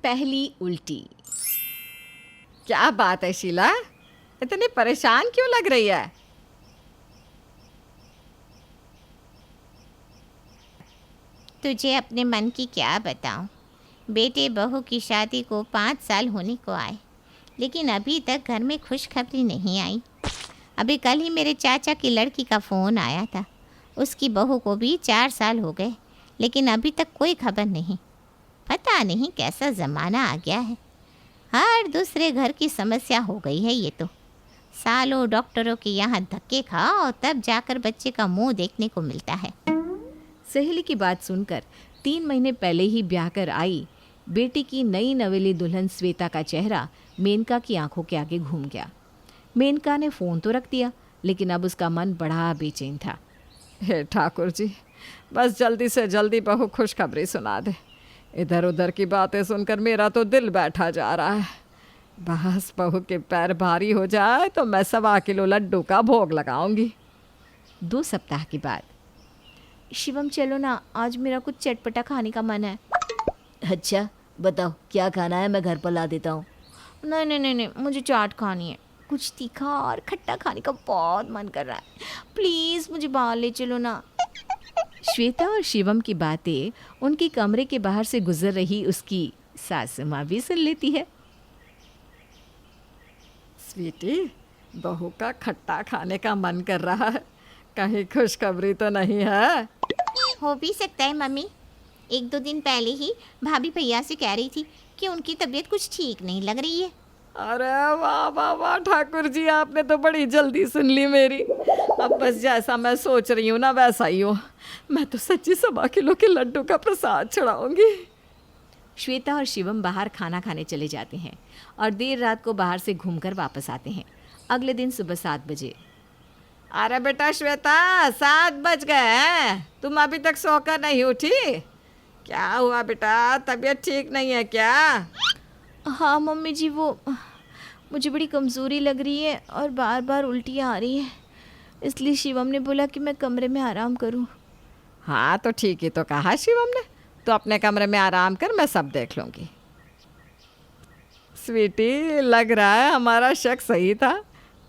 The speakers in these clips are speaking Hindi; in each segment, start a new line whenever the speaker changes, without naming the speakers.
पहली उल्टी। क्या बात है शीला, इतनी परेशान क्यों लग रही है?
तुझे अपने मन की क्या बताऊं। बेटे बहू की शादी को 5 साल होने को आए, लेकिन अभी तक घर में खुशखबरी नहीं आई। अभी कल ही मेरे चाचा की लड़की का फ़ोन आया था। उसकी बहू को भी 4 साल हो गए, लेकिन अभी तक कोई खबर नहीं। पता नहीं कैसा ज़माना आ गया है। हर दूसरे घर की समस्या हो गई है ये तो। सालों डॉक्टरों के यहाँ धक्के खाओ और तब जाकर बच्चे का मुंह देखने को मिलता है।
सहेली की बात सुनकर 3 महीने पहले ही ब्याह कर आई बेटी की नई नवेली दुल्हन श्वेता का चेहरा मेनका की आंखों के आगे घूम गया। मेनका ने फ़ोन तो रख दिया, लेकिन अब उसका मन बड़ा बेचैन था। हे ठाकुर जी, बस जल्दी से जल्दी बहू खुशखबरी सुना दे। इधर उधर की बातें सुनकर मेरा तो दिल बैठा जा रहा है। बस बहू के पैर भारी हो जाए तो मैं 1.25 किलो लड्डू का भोग लगाऊंगी। 2 सप्ताह के बाद। शिवम चलो ना, आज मेरा कुछ चटपटा खाने का मन है।
अच्छा बताओ क्या खाना है, मैं घर पर ला देता हूँ।
नहीं, मुझे चाट खानी है। कुछ तीखा और खट्टा खाने का बहुत मन कर रहा है। प्लीज़ मुझे बाहर ले चलो ना।
श्वेता और शिवम की बातें उनके कमरे के बाहर से गुजर रही उसकी सासू माँ भी सुन लेती है। स्वीटी, बहू का खट्टा खाने का मन कर रहा है, कहीं खुशखबरी तो नहीं है?
हो भी सकता है मम्मी। 1-2 दिन पहले ही भाभी भैया से कह रही थी कि उनकी तबीयत कुछ ठीक नहीं लग रही है।
अरे वाह वाह वाह ठाकुर जी, आपने तो बड़ी जल्दी सुन ली मेरी। अब बस जैसा मैं सोच रही हूँ ना वैसा ही हो। मैं तो सच्ची 1.25 किलो के लड्डू का प्रसाद चढ़ाऊंगी। श्वेता और शिवम बाहर खाना खाने चले जाते हैं और देर रात को बाहर से घूमकर वापस आते हैं। अगले दिन सुबह 7 बजे। अरे बेटा श्वेता, 7 बज गए हैं, तुम अभी तक सोकर नहीं उठी? क्या हुआ बेटा, तबीयत ठीक नहीं है क्या?
हाँ मम्मी जी, वो मुझे बड़ी कमज़ोरी लग रही है और बार बार उल्टियाँ आ रही हैं, इसलिए शिवम ने बोला कि मैं कमरे में आराम करूं।
हाँ तो ठीक ही तो कहा शिवम ने, तो अपने कमरे में आराम कर, मैं सब देख लूँगी। स्वीटी, लग रहा है हमारा शक सही था,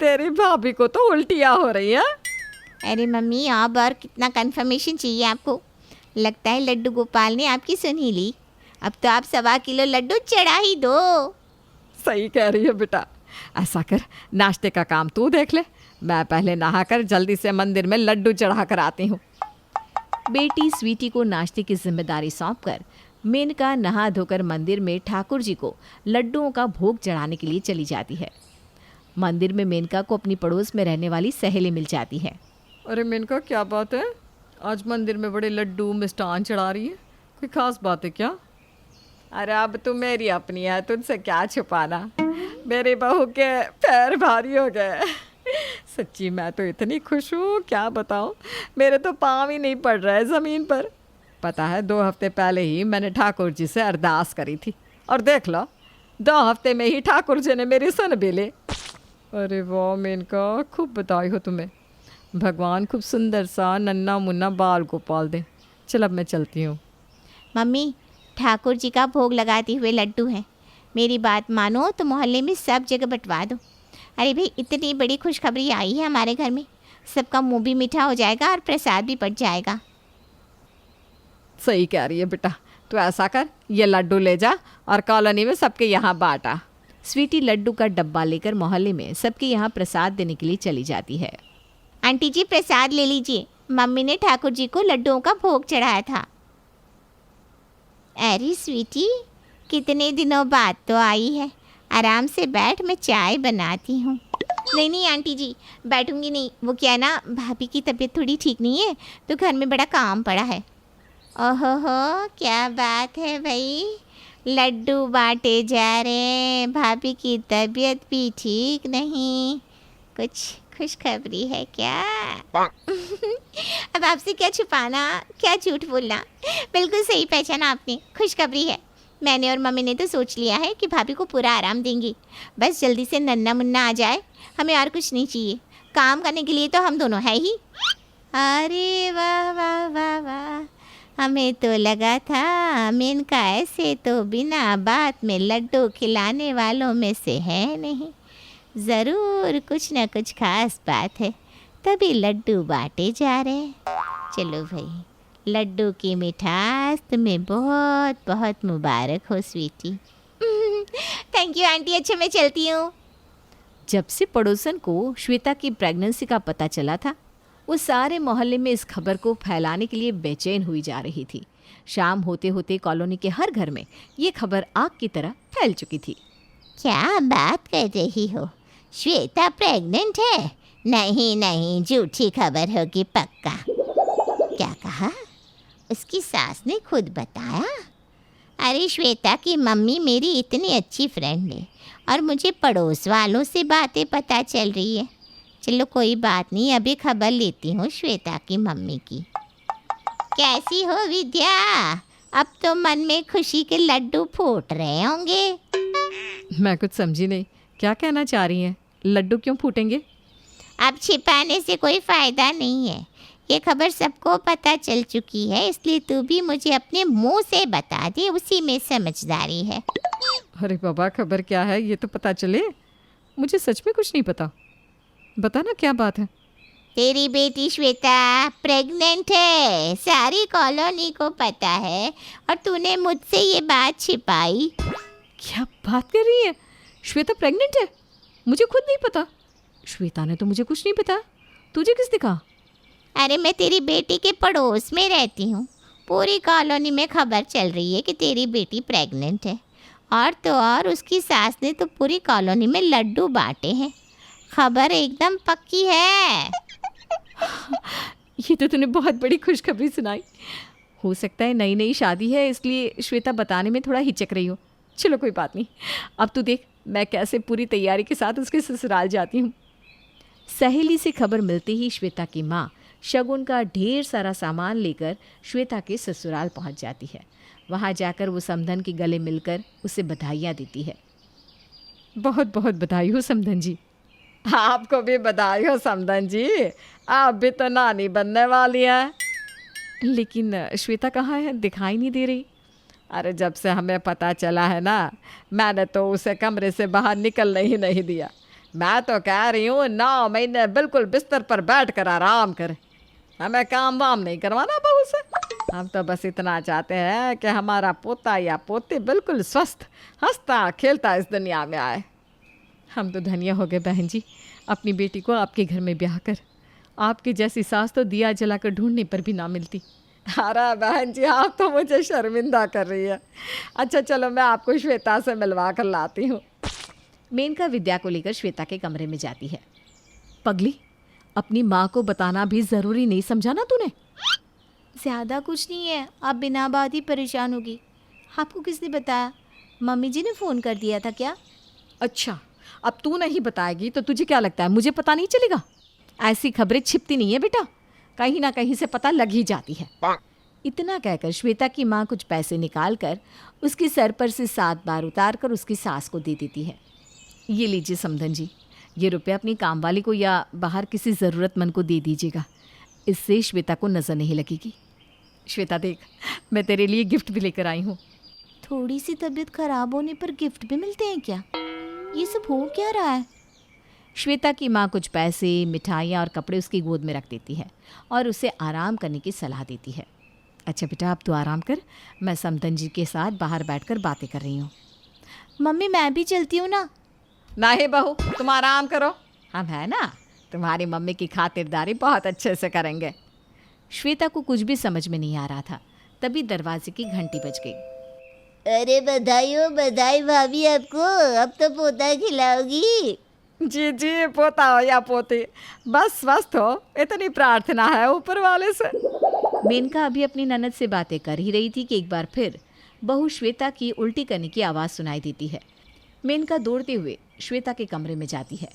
तेरी भाभी को तो उल्टियाँ हो रही है।
अरे मम्मी, आप और कितना कंफर्मेशन चाहिए आपको? लगता है लड्डू गोपाल ने आपकी सुन ही ली। अब तो आप 1.25 किलो लड्डू चढ़ा ही दो।
सही कह रही है बेटा। ऐसा कर, नाश्ते का काम तू देख ले, मैं पहले नहाकर जल्दी से मंदिर में लड्डू चढ़ा कर आती हूँ। बेटी स्वीटी को नाश्ते की जिम्मेदारी सौंपकर मेनका नहा धोकर मंदिर में ठाकुर जी को लड्डुओं का भोग चढ़ाने के लिए चली जाती है। मंदिर में मेनका को अपनी पड़ोस में रहने वाली सहेली मिल जाती है। अरे मेनका, क्या बात है, आज मंदिर में बड़े लड्डू मिष्ठान चढ़ा रही है, कोई खास बात है क्या? अरे अब तू मेरी अपनी है, तुझसे क्या छुपाना। मेरी बहू के पैर भारी हो गए। सच्ची मैं तो इतनी खुश हूँ, क्या बताऊँ, मेरे तो पाँव ही नहीं पड़ रहे ज़मीन पर। पता है 2 हफ्ते पहले ही मैंने ठाकुर जी से अरदास करी थी, और देख लो 2 हफ्ते में ही ठाकुर जी ने मेरी सुन भी ली। अरे वाह मेनका, खूब बधाई हो तुम्हें। भगवान खूब सुंदर सा नन्ना मुन्ना बाल गोपाल दे। चल अब मैं चलती हूँ।
मम्मी, ठाकुर जी का भोग लगाते हुए लड्डू हैं, मेरी बात मानो तो मोहल्ले में सब जगह बंटवा दो। अरे भाई, इतनी बड़ी खुशखबरी आई है हमारे घर में, सबका मुंह भी मीठा हो जाएगा और प्रसाद भी बट जाएगा।
सही कह रही है बेटा, तो ऐसा कर, ये लड्डू ले जा और कॉलोनी में सबके यहाँ बांटा। स्वीटी लड्डू का डब्बा लेकर मोहल्ले में सबके यहाँ प्रसाद देने के लिए चली जाती है।
आंटी जी, प्रसाद ले लीजिए, मम्मी ने ठाकुर जी को लड्डुओं का भोग चढ़ाया था। अरे स्वीटी, कितने दिनों बाद तो आई है, आराम से बैठ, मैं चाय बनाती हूँ। नहीं आंटी जी, बैठूंगी नहीं, वो क्या है ना, भाभी की तबीयत थोड़ी ठीक नहीं है, तो घर में बड़ा काम पड़ा है। ओहो, क्या बात है भाई, लड्डू बांटे जा रहे हैं, भाभी की तबीयत भी ठीक नहीं, कुछ खुशखबरी है क्या? अब आपसे क्या छुपाना, क्या झूठ बोलना, बिल्कुल सही पहचाना आपने, खुशखबरी है। मैंने और मम्मी ने तो सोच लिया है कि भाभी को पूरा आराम देंगी, बस जल्दी से नन्ना मुन्ना आ जाए, हमें और कुछ नहीं चाहिए, काम करने के लिए तो हम दोनों है ही। अरे वाह वाह वाह वाह, हमें तो लगा था मेनका ऐसे तो बिना बात में लड्डू खिलाने वालों में से है नहीं। ज़रूर कुछ न कुछ खास बात है, तभी लड्डू बांटे जा रहे हैं। चलो भाई, लड्डू की मिठास तुम्हें बहुत बहुत मुबारक हो स्वीटी। थैंक यू आंटी, अच्छा मैं चलती हूँ।
जब से पड़ोसन को श्वेता की प्रेगनेंसी का पता चला था, वो सारे मोहल्ले में इस खबर को फैलाने के लिए बेचैन हुई जा रही थी। शाम होते होते कॉलोनी के हर घर में ये खबर आग की तरह फैल चुकी थी।
क्या बात कर रही हो? श्वेता प्रेग्नेंट है? नहीं नहीं, झूठी खबर होगी पक्का। क्या कहा? उसकी सास ने खुद बताया? अरे श्वेता की मम्मी मेरी इतनी अच्छी फ्रेंड है और मुझे पड़ोस वालों से बातें पता चल रही है। चलो कोई बात नहीं, अभी खबर लेती हूँ श्वेता की मम्मी की। कैसी हो विद्या? अब तो मन में खुशी के लड्डू फूट रहे होंगे।
मैं कुछ समझी नहीं, क्या कहना चाह रही हैं? लड्डू क्यों फूटेंगे?
अब छिपाने से कोई फ़ायदा नहीं है, ये खबर सबको पता चल चुकी है, इसलिए तू भी मुझे अपने मुंह से बता दे, उसी में समझदारी है।
अरे बाबा, खबर क्या है ये तो पता चले। मुझे सच में कुछ नहीं पता, बता ना क्या बात है।
तेरी बेटी श्वेता प्रेग्नेंट है, सारी कॉलोनी को पता है और तूने मुझसे ये बात छिपाई।
क्या बात कर रही है? श्वेता प्रेग्नेंट है? मुझे खुद नहीं पता। श्वेता ने तो मुझे कुछ नहीं बताया। तुझे किसने कहा?
अरे मैं तेरी बेटी के पड़ोस में रहती हूँ, पूरी कॉलोनी में खबर चल रही है कि तेरी बेटी प्रेग्नेंट है। और तो और उसकी सास ने तो पूरी कॉलोनी में लड्डू बांटे हैं। खबर एकदम पक्की है।
ये तो तूने बहुत बड़ी खुशखबरी सुनाई। हो सकता है नई नई शादी है इसलिए श्वेता बताने में थोड़ा हिचक रही हो। चलो कोई बात नहीं, अब तू देख मैं कैसे पूरी तैयारी के साथ उसके ससुराल जाती हूँ। सहेली से खबर मिलते ही श्वेता की माँ शगुन का ढेर सारा सामान लेकर श्वेता के ससुराल पहुँच जाती है। वहाँ जाकर वो समधन के गले मिलकर उसे बधाइयाँ देती है। बहुत बहुत बधाई हो समधन जी। आपको भी बधाई हो समधन जी, आप भी तो नानी बनने वाली हैं। लेकिन श्वेता कहाँ है? दिखाई नहीं दे रही। अरे जब से हमें पता चला है ना, मैंने तो उसे कमरे से बाहर निकलने ही नहीं दिया। मैं तो कह रही हूँ 9 महीने बिल्कुल बिस्तर पर बैठ कर आराम करे, हमें काम वाम नहीं करवाना बहू से। हम तो बस इतना चाहते हैं कि हमारा पोता या पोती बिल्कुल स्वस्थ हंसता खेलता इस दुनिया में आए। हम तो धन्य हो गए बहन जी, अपनी बेटी को आपके घर में ब्याह कर। आपकी जैसी सास तो दिया जलाकर ढूंढने पर भी ना मिलती। अरे बहन जी, आप तो मुझे शर्मिंदा कर रही है। अच्छा चलो मैं आपको श्वेता से मिलवा कर लाती हूँ। मेनका विद्या को लेकर श्वेता के कमरे में जाती है। पगली, अपनी माँ को बताना भी ज़रूरी नहीं समझा ना तूने?
ज़्यादा कुछ नहीं है, आप बिना बात ही परेशान होगी। आपको किसने बताया? मम्मी जी ने फ़ोन कर दिया था क्या?
अच्छा, अब तू नहीं बताएगी तो तुझे क्या लगता है मुझे पता नहीं चलेगा? ऐसी खबरें छिपती नहीं है बेटा, कहीं ना कहीं से पता लग ही जाती है। इतना कहकर श्वेता की माँ कुछ पैसे निकाल कर उसके सर पर से 7 बार उतार कर उसकी सास को दे देती है। ये लीजिए समधन जी, ये रुपये अपनी कामवाली को या बाहर किसी ज़रूरतमंद को दे दीजिएगा, इससे श्वेता को नज़र नहीं लगेगी। श्वेता देख, मैं तेरे लिए गिफ्ट भी लेकर आई हूँ।
थोड़ी सी तबीयत खराब होने पर गिफ्ट भी मिलते हैं क्या? ये सब हो क्या रहा है?
श्वेता की माँ कुछ पैसे, मिठाइयाँ और कपड़े उसकी गोद में रख देती है और उसे आराम करने की सलाह देती है। अच्छा बेटा, अब तू आराम कर, मैं समधन जी के साथ बाहर बैठकर बातें कर रही हूँ।
मम्मी मैं भी चलती हूँ ना।
नहीं बहू, तुम आराम करो, हम है ना, तुम्हारी मम्मी की खातिरदारी बहुत अच्छे से करेंगे। श्वेता को कुछ भी समझ में नहीं आ रहा था, तभी दरवाजे की घंटी बज गई।
अरे बधाई हो, बधाई भाभी आपको, अब तो पोता खिलाओगी।
जी जी, पोता हो या पोती, बस स्वस्थ हो, इतनी प्रार्थना है ऊपर वाले से। मेनका अभी अपनी ननद से बातें कर ही रही थी कि एक बार फिर बहू श्वेता की उल्टी करने की आवाज़ सुनाई देती है। मेनका दौड़ते हुए श्वेता के कमरे में जाती है।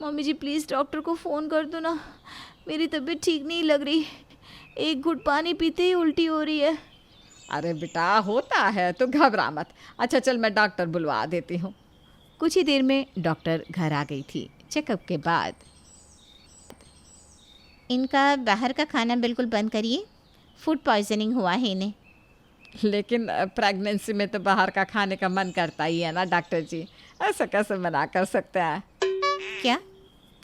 मम्मी जी प्लीज़ डॉक्टर को फ़ोन कर दो ना, मेरी तबीयत ठीक नहीं लग रही, एक घुट पानी पीते ही उल्टी हो रही है।
अरे बेटा, होता है तो घबरा मत। अच्छा चल मैं डॉक्टर बुलवा देती हूँ। कुछ ही देर में डॉक्टर घर आ गई थी। चेकअप के बाद
इनका बाहर का खाना बिल्कुल बंद करिए, फूड पॉइजनिंग हुआ है इन्हें।
लेकिन प्रेगनेंसी में तो बाहर का खाने का मन करता ही है ना डॉक्टर जी, ऐसा कैसे मना कर सकते हैं?
क्या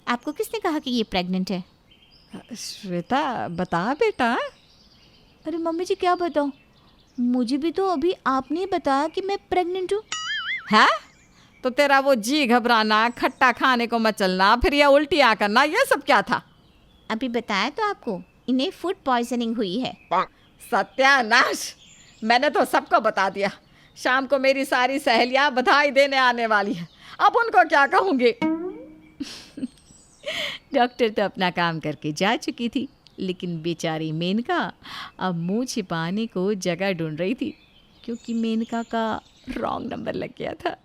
आपको किसने कहा कि ये प्रेग्नेंट है?
श्वेता बता बेटा।
अरे मम्मी जी क्या बताऊँ, मुझे भी तो अभी आपने ही बताया कि मैं प्रेग्नेंट हूँ।
है तो तेरा वो जी घबराना, खट्टा खाने को मचलना, फिर ये उल्टियाँ करना, ये सब क्या था?
अभी बताया तो आपको, इन्हें फूड पॉइजनिंग हुई है।
सत्यानाश, मैंने तो सबको बता दिया। शाम को मेरी सारी सहेलियां बधाई देने आने वाली है, अब उनको क्या कहूँगी? डॉक्टर तो अपना काम करके जा चुकी थी, लेकिन बेचारी मेनका अब मुंह छिपाने को जगह ढूंढ रही थी, क्योंकि मेनका का रॉन्ग नंबर लग गया था।